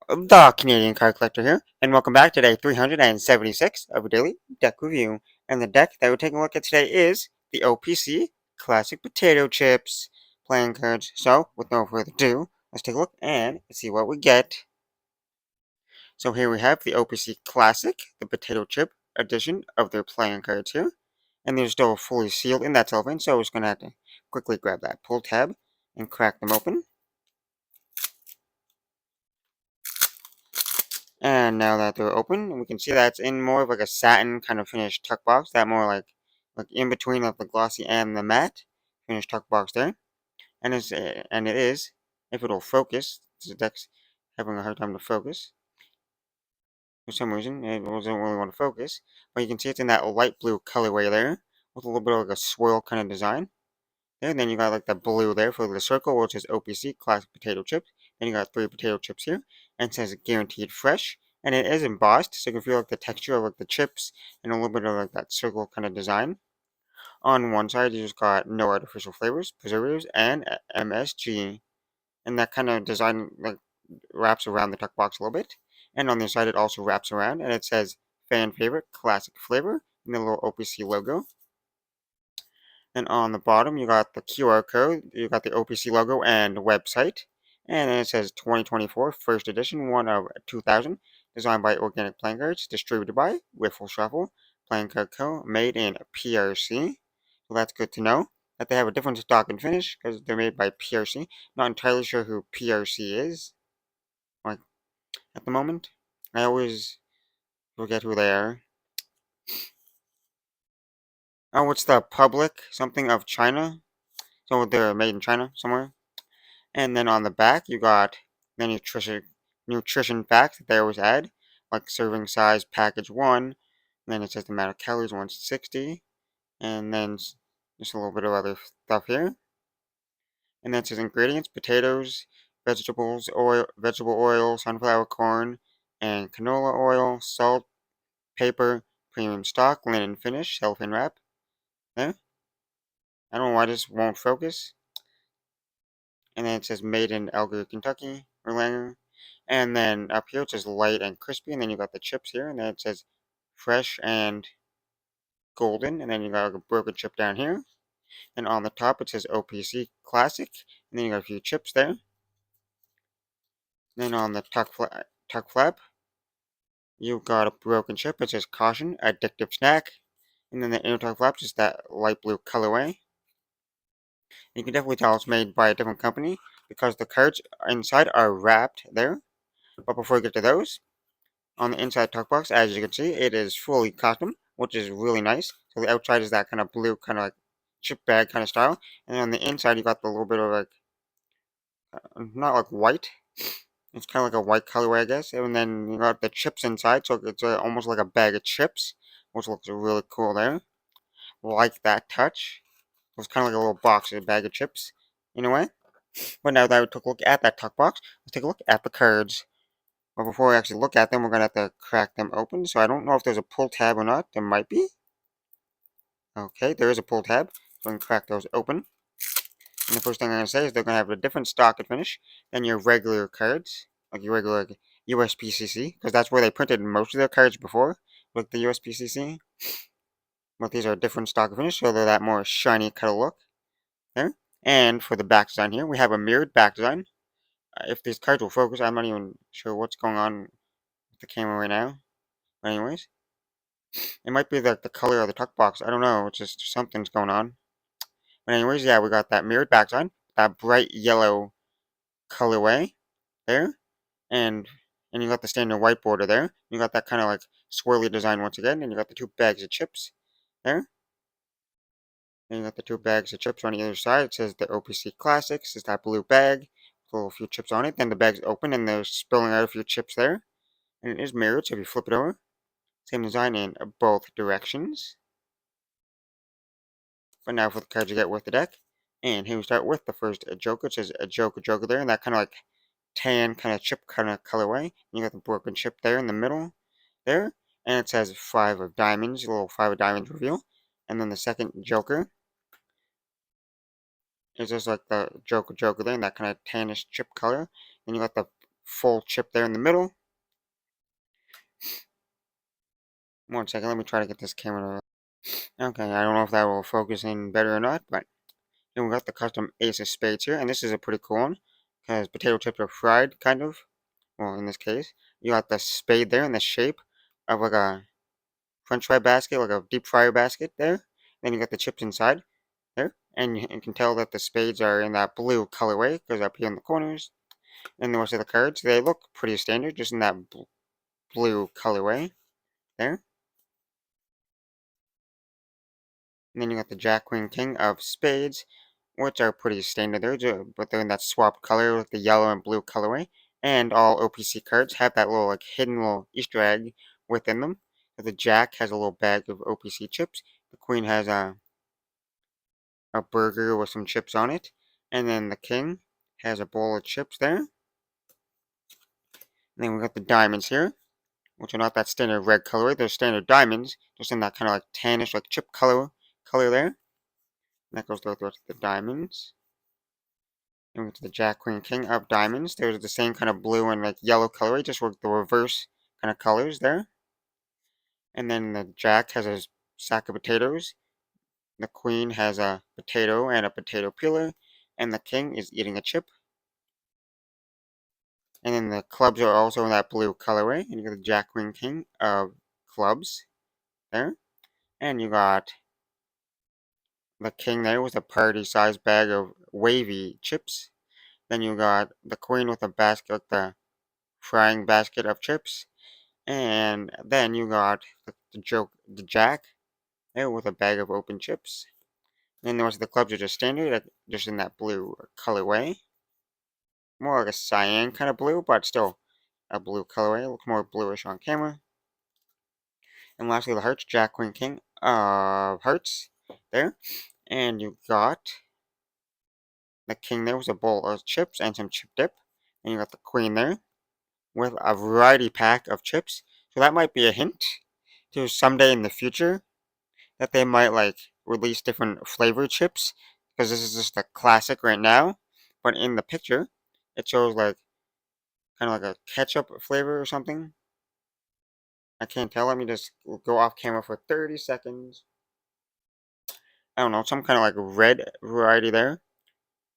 The Canadian Card Collector here, and welcome back to day 376 of a daily deck review. And the deck that we're taking a look at today is the OPC Classic Potato Chips playing cards. So, with no further ado, let's take a look and see what we get. So here we have the OPC Classic, the Potato Chip edition of their playing cards here. And they're still fully sealed in that cellophane, so we're just going to have to quickly grab that pull tab and crack them open. And now that they're open, we can see that it's in more of like a satin kind of finished tuck box, that more like in between of the glossy and the matte finished tuck box there. And it is, if it'll focus, the deck's having a hard time to focus. For some reason, it doesn't really want to focus. But you can see it's in that light blue colorway there, with a little bit of like a swirl kind of design. There, and then you got like the blue there for the circle, which is OPC, Classic Potato Chips. Then you got 3 potato chips here, and it says guaranteed fresh. And it is embossed, so you can feel like the texture of like the chips and a little bit of like that circle kind of design. On one side, you just got no artificial flavors, preservatives, and MSG. And that kind of design like wraps around the tuck box a little bit. And on the side, it also wraps around, and it says fan favorite, classic flavor, and the little OPC logo. And on the bottom, you got the QR code, you got the OPC logo and website. And then it says 2024 first edition, one of 2000, designed by Organic Playing Cards, distributed by Wiffle Shuffle, Playing Card Co., made in PRC. So that's good to know that they have a different stock and finish because they're made by PRC. Not entirely sure who PRC is, like, at the moment. I always forget who they are. Oh, it's the Public something of China. So they're made in China somewhere. And then on the back, you got the nutrition facts that they always add, like serving size, package 1. And then it says the amount of calories, 160. And then just a little bit of other stuff here. And then it says ingredients, potatoes, vegetable oil, sunflower corn, and canola oil, salt, paper, premium stock, linen finish, cellophane wrap. There. I don't know why this won't focus. And then it says made in Alger, Kentucky, or Langer. And then up here it says light and crispy, and then you got the chips here, and then it says fresh and golden, and then you got a broken chip down here. And on the top it says OPC Classic, and then you got a few chips there. Then on the tuck flap, you got a broken chip. It says caution, addictive snack. And then the inner tuck flap is that light blue colorway. You can definitely tell it's made by a different company because the cards inside are wrapped there. But before we get to those, on the inside tuck box, as you can see, it is fully custom, which is really nice. So the outside is that kind of blue, kind of like chip bag kind of style, and on the inside you got the little bit of like, not like white. It's kind of like a white colorway, I guess. And then you got the chips inside, so it's almost like a bag of chips, which looks really cool there. Like that touch. It's kind of like a little box, a bag of chips, in a way. But now that we took a look at that tuck box, let's take a look at the cards. But before we actually look at them, we're going to have to crack them open. So I don't know if there's a pull tab or not. There might be. Okay, there is a pull tab. So we can crack those open. And the first thing I'm going to say is they're going to have a different stock and finish than your regular cards. Like your regular USPCC. Because that's where they printed most of their cards before. With the USPCC. But these are different stock and finish. So they're that more shiny kind of look. There. And for the back design here, we have a mirrored back design. If these cards will focus, I'm not even sure what's going on with the camera right now. But anyways, it might be the color of the tuck box. I don't know. It's just something's going on. But anyways, yeah, we got that mirrored background, that bright yellow colorway there, and you got the standard white border there. You got that kind of like swirly design once again, and you got the 2 bags of chips there. And you got the 2 bags of chips on either side. It says the OPC Classics. It's that blue bag with a few chips on it. Then the bag's open, and they're spilling out a few chips there. And it is mirrored, so if you flip it over, same design in both directions. But now for the cards you get with the deck. And here we start with the first Joker. It says a Joker there, and that kind of like tan kind of chip kind of colorway. And you got the broken chip there in the middle there. And it says 5 of diamonds, a little 5 of diamonds reveal. And then the second Joker is just like the Joker there, in that kind of tannish chip color. And you got the full chip there in the middle. One second, let me try to get this camera. Okay, I don't know if that will focus in better or not, but then we got the custom Ace of Spades here, and this is a pretty cool one, because potato chips are fried, kind of. Well, in this case, you got the spade there in the shape of like a French fry basket, like a deep fryer basket there. Then you got the chips inside there, and you can tell that the spades are in that blue colorway, because up here in the corners. And the rest of the cards, they look pretty standard, just in that blue colorway there. And then you got the Jack, Queen, King of Spades, which are pretty standard there, but they're in that swap color with the yellow and blue colorway. And all OPC cards have that little like hidden little Easter egg within them. The Jack has a little bag of OPC chips. The Queen has a burger with some chips on it. And then the King has a bowl of chips there. And then we got the diamonds here, which are not that standard red colorway. They're standard diamonds, just in that kind of like tannish, like chip color there. And that goes through the diamonds. And we get to the Jack, Queen, King of diamonds. There's the same kind of blue and like yellow colorway, just with the reverse kind of colors there. And then the Jack has a sack of potatoes. The Queen has a potato and a potato peeler. And the King is eating a chip. And then the clubs are also in that blue colorway. And you got the Jack, Queen, King of clubs there. And you got the King there with a party-sized bag of wavy chips. Then you got the Queen with a basket, like the frying basket of chips. And then you got the Jack there with a bag of open chips. And the rest of the clubs are just standard, just in that blue colorway. More like a cyan kind of blue, but still a blue colorway. It looks more bluish on camera. And lastly, the hearts, Jack, Queen, King of hearts there. And you got the King there with a bowl of chips and some chip dip. And you got the Queen there with a variety pack of chips. So that might be a hint to someday in the future that they might like release different flavor chips, because this is just a classic right now. But in the picture, it shows like kind of like a ketchup flavor or something. I can't tell. Let me just go off camera for 30 seconds. I don't know, some kind of like red variety there.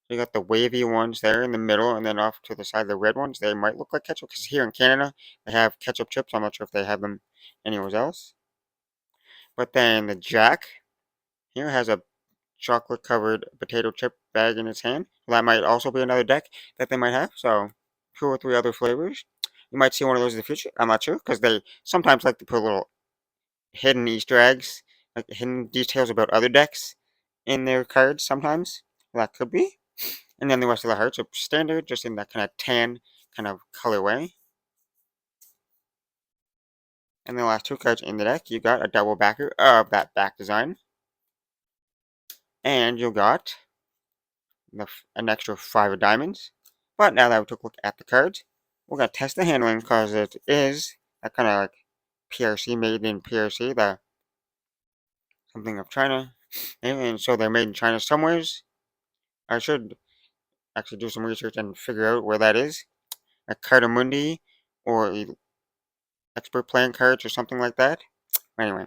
So you got the wavy ones there in the middle, and then off to the side, the red ones. They might look like ketchup, because here in Canada, they have ketchup chips. I'm not sure if they have them anywhere else. But then the Jack here has a chocolate covered potato chip bag in its hand. That might also be another deck that they might have. So 2 or 3 other flavors. You might see one of those in the future. I'm not sure, because they sometimes like to put little hidden Easter eggs, like hidden details about other decks in their cards sometimes. That could be. And then the rest of the hearts are standard, just in that kind of tan kind of colorway. And the last 2 cards in the deck, you got a double backer of that back design. And you got an extra 5 of diamonds. But now that we took a look at the cards, we're going to test the handling, because it is a kind of like PRC, made in PRC, the something of China. And so they're made in China somewheres. I should actually do some research and figure out where that is. A Cardamundi or expert playing cards or something like that. Anyway,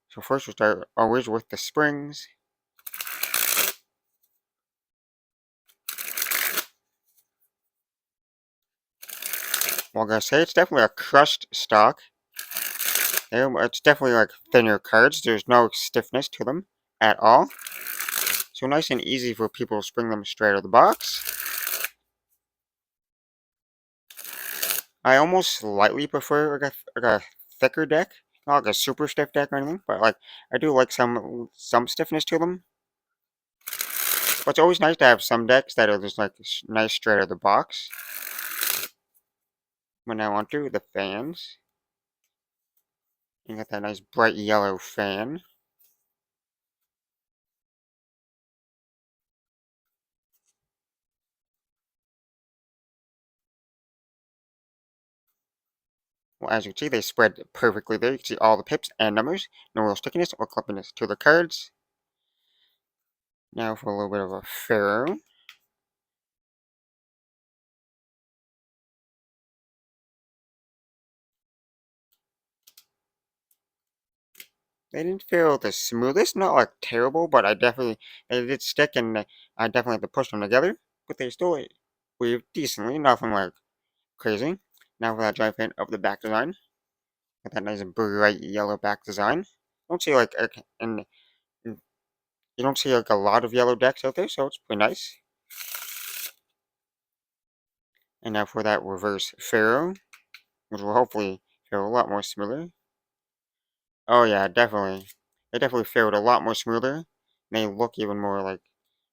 so first we'll start always with the springs. Well, I'm going to say it's definitely a crushed stock. It's definitely like thinner cards. There's no stiffness to them at all. So nice and easy for people to spring them straight out of the box. I almost slightly prefer like a thicker deck. Not like a super stiff deck or anything, but like I do like some stiffness to them. But it's always nice to have some decks that are just like nice straight out of the box. When I want to, the fans. You got that nice bright yellow fan. Well, as you can see, they spread perfectly there. You can see all the pips and numbers. No real stickiness or clumpiness to the cards. Now for a little bit of a fairer. They didn't feel the smoothest, not like terrible, but they did stick and I definitely had to push them together. But they still weaved decently, nothing like crazy. Now for that giant fan of the back design. With that nice bright yellow back design. Don't see like, and you don't see like a lot of yellow decks out there, so it's pretty nice. And now for that reverse Pharaoh, which will hopefully feel a lot more smoother. Oh yeah, definitely. They definitely fared a lot more smoother. They look even more like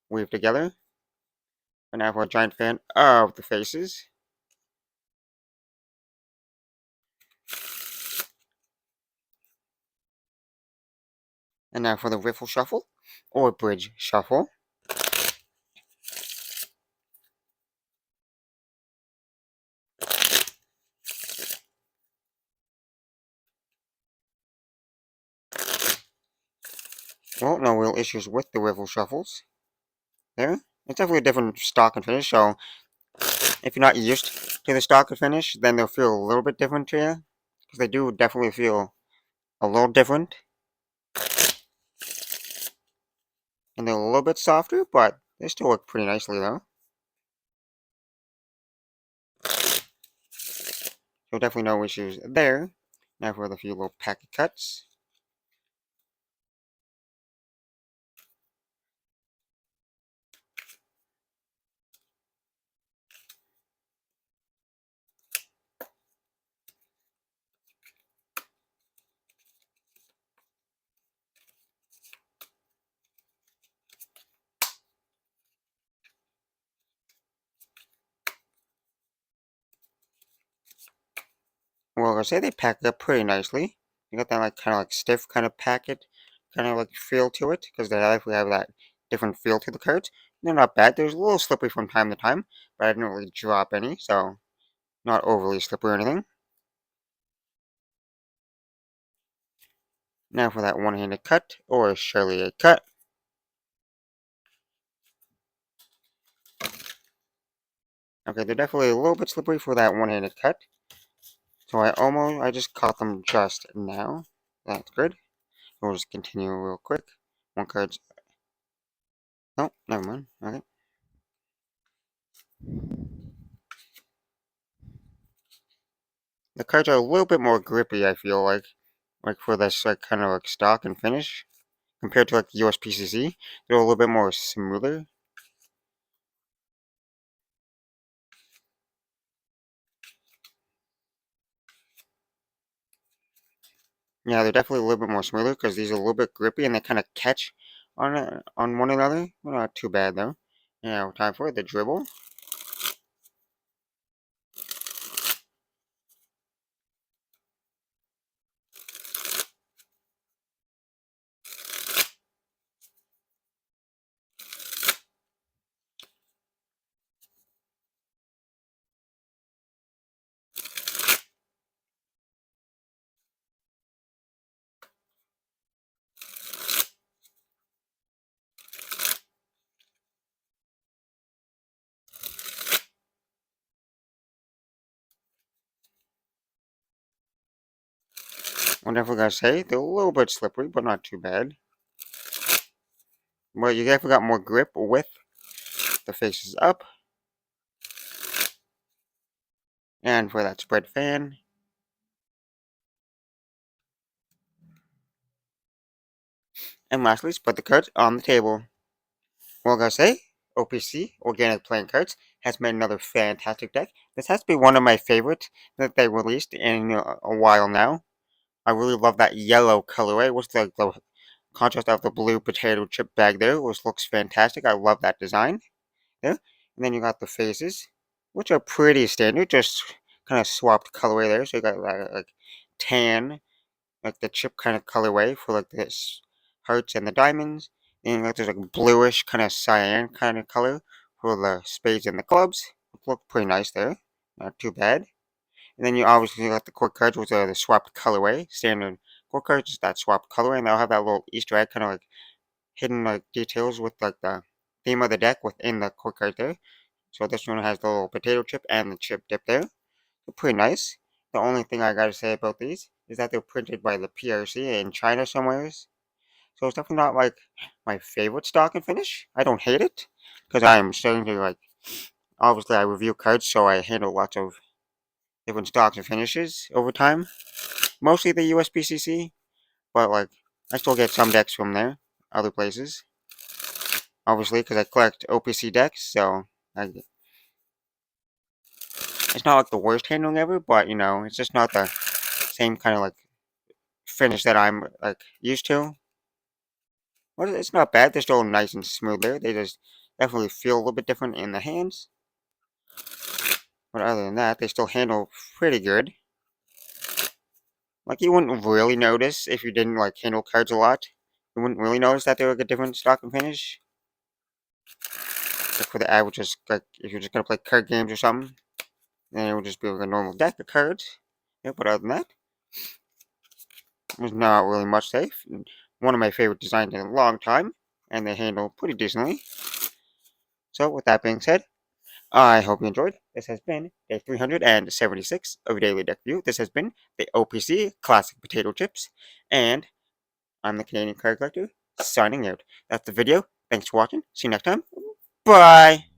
weaved together. And now for a giant fan of the faces. And now for the riffle shuffle or bridge shuffle. Well, no real issues with the riffle shuffles. There. It's definitely a different stock and finish, so if you're not used to the stock and finish, then they'll feel a little bit different to you. Because they do definitely feel a little different. And they're a little bit softer, but they still work pretty nicely though. So definitely no issues there. Now for the few little packet cuts. Well, I say they pack it up pretty nicely. You got that like kind of like stiff kind of packet, kind of like feel to it, because they definitely have that different feel to the cards. They're not bad. They're a little slippery from time to time, but I didn't really drop any, so not overly slippery or anything. Now for that one-handed cut, or surely a cut. Okay, they're definitely a little bit slippery for that one-handed cut. So I just caught them just now. That's good. We'll just continue real quick. One card's, oh, never mind. Okay. The cards are a little bit more grippy, I feel like for this like kind of like stock and finish compared to like USPCC. They're a little bit more smoother. Yeah, they're definitely a little bit more smoother because these are a little bit grippy and they kind of catch on one another. Well, not too bad though. Now time for the dribble. I'm definitely gonna say they're a little bit slippery, but not too bad. Well, you definitely got more grip with the faces up. And for that spread fan. And lastly, spread the cards on the table. Well, I gotta say, OPC, Organic Playing Cards, has made another fantastic deck. This has to be one of my favorites that they released in a while now. I really love that yellow colorway with the contrast of the blue potato chip bag there, which looks fantastic. I love that design there. And then you got the faces, which are pretty standard, just kind of swapped colorway there. So you got like tan, like the chip kind of colorway for like this hearts and the diamonds. And like there's like bluish kind of cyan kind of color for the spades and the clubs. Look pretty nice there. Not too bad. And then you obviously got the court cards, which are the swapped colorway. Standard court cards is that swapped colorway, and they'll have that little Easter egg kind of like hidden like details with like the theme of the deck within the court card there. So this one has the little potato chip and the chip dip there. They're pretty nice. The only thing I gotta say about these is that they're printed by the PRC in China somewheres. So it's definitely not like my favorite stock and finish. I don't hate it because I am starting to like. Obviously, I review cards, so I handle lots of different stocks and finishes over time. Mostly the USBCC, but like I still get some decks from there, other places. Obviously, because I collect OPC decks, so it's not like the worst handling ever, but you know, it's just not the same kind of like finish that I'm like used to. Well, it's not bad. They're still nice and smooth there. They just definitely feel a little bit different in the hands. But other than that, they still handle pretty good. Like you wouldn't really notice if you didn't like handle cards a lot. You wouldn't really notice that they were like a different stock and finish. Like for the average, just like if you're just gonna play card games or something, then it would just be like a normal deck of cards. Yeah, but other than that, there's not really much safe. One of my favorite designs in a long time, and they handle pretty decently. So with that being said, I hope you enjoyed. This has been day 376 of Daily Deck View. This has been the OPC Classic Potato Chips, and I'm the Canadian Card Collector, signing out. That's the video. Thanks for watching. See you next time. Bye!